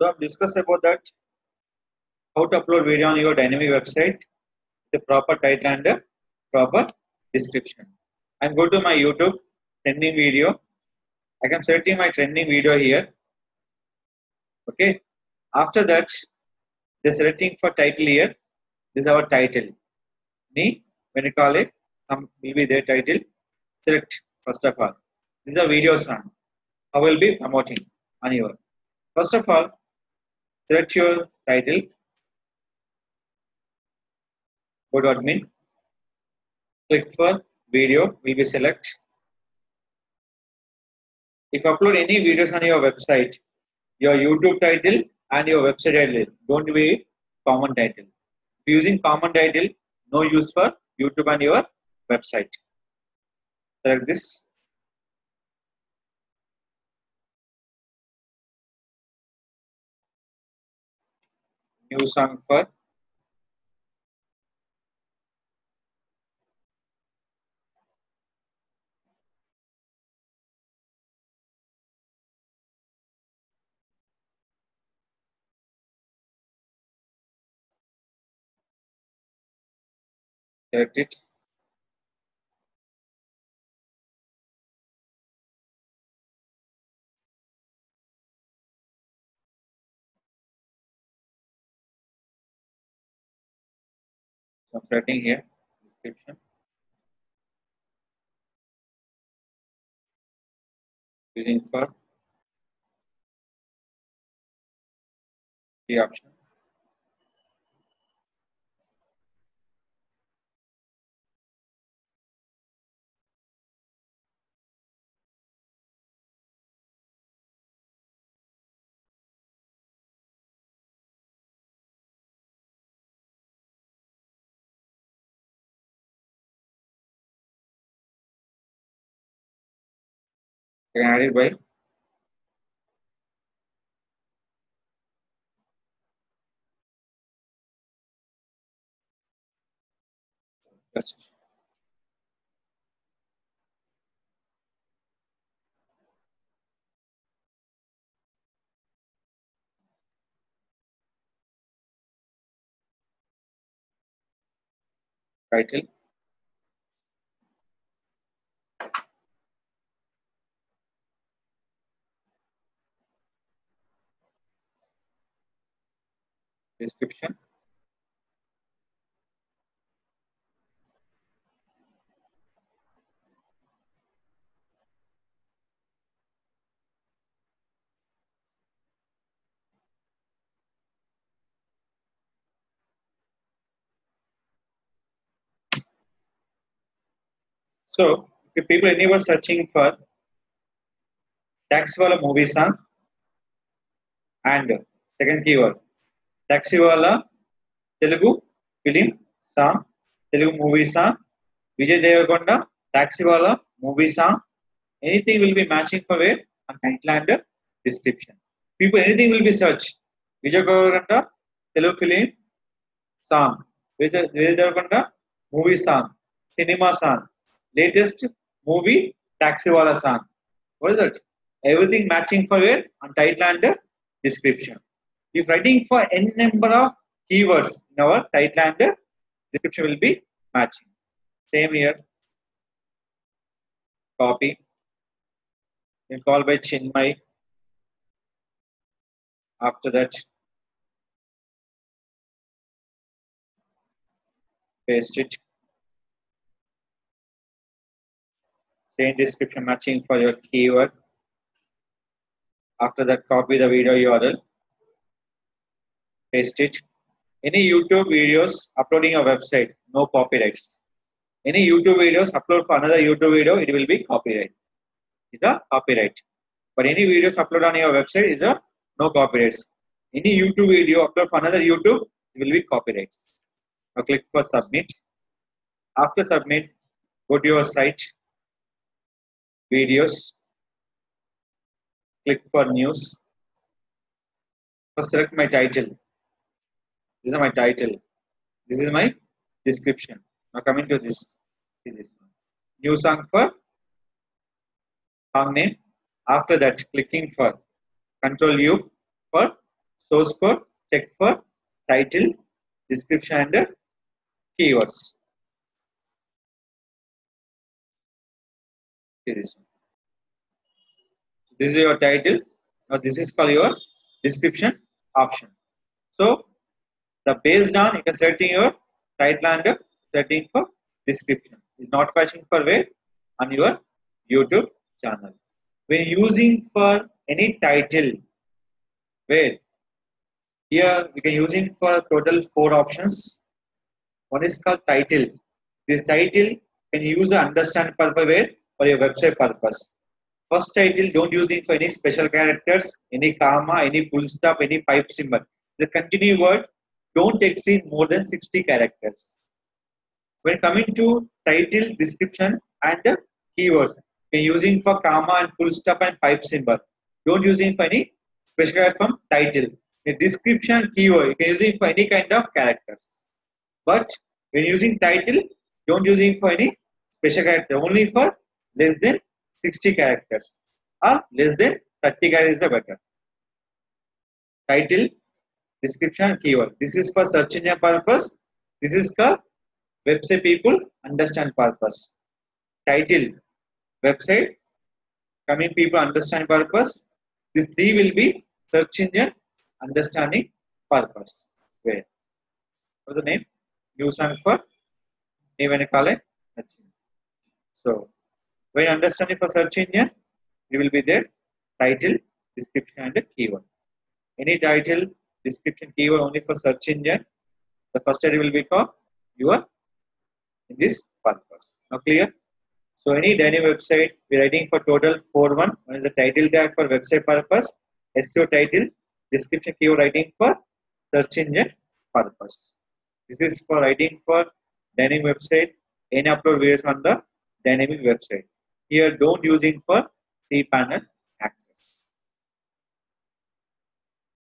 So I've discussed about that how to upload video on your dynamic website, the proper title and the proper description. And go to my YouTube trending video. I can selecting my trending video here. Okay. After that, the selecting for title here. This is our title. Me, when you call it, will be their title. Select first of all. This is a video song. I will be promoting on your. First of all, select your title. Go to admin. Click for video. We will select. If you upload any videos on your website, your YouTube title and your website title don't be common title. If using common title, no use for YouTube and your website. Select this. New song for select it. So I'm selecting here description. Using for the option. You can add it by just title. Description. So if people anywhere searching for Taxiwala movie song and second keyword Taxiwala Telugu film song, Telugu movie song, Vijay Deverakonda Taxiwala movie song, anything will be matching for where on title and description. People anything will be search Vijay Deverakonda Telugu film song, Vijay Deverakonda movie song, cinema song, latest movie Taxiwala song. What is that? Everything matching for where on title and description. If writing for n number of keywords in our title and description will be matching. Same here. Copy. You call by Chinmay. After that, paste it. Same description matching for your keyword. After that, copy the video URL. Paste it. Any YouTube videos uploading your website, no copyrights. Any YouTube videos upload for another YouTube video, it will be copyright. It's a copyright. But any videos upload on your website is a no copyrights. Any YouTube video upload for another YouTube, it will be copyrights. Now click for submit. After submit, go to your site, videos, click for news. First select my title. This is my title. This is my description. Now coming to this. See this one. New song for song name. After that, clicking for Control U for source code, check for title, description and keywords. This is your title. Now this is called your description option. So the based on you can setting your title and setting for description is not fetching for where on your YouTube channel. When using for any title, where here we can using for total 4 options. One is called title. This title can use to understand purpose where for your website purpose. First title don't use it for any special characters, any comma, any full stop, any pipe symbol. The continue word don't exceed more than 60 characters. When coming to title, description and keywords, you can using for comma and full stop and pipe symbol. Don't use it for any special character from title. The description keyword you can use it for any kind of characters. But when using title, don't use it for any special character. Only for less than 60 characters or less than 30 characters is the better. Title, description, keyword. This is for search engine purpose. This is called website people understand purpose. Title, website, coming people understand purpose. These 3 will be search engine understanding purpose. Where? What's the name? Use and for name and call it. So when understanding for search engine, it will be there title, description and keyword. Any title, description, keyword only for search engine. The first title will be called your in this purpose. Now clear? So any dynamic website we are writing for total 4 1. One is the title tag for website purpose, SEO title, description keyword writing for search engine purpose. This is for writing for dynamic website. Any upload videos on the dynamic website. Here don't using for cPanel access.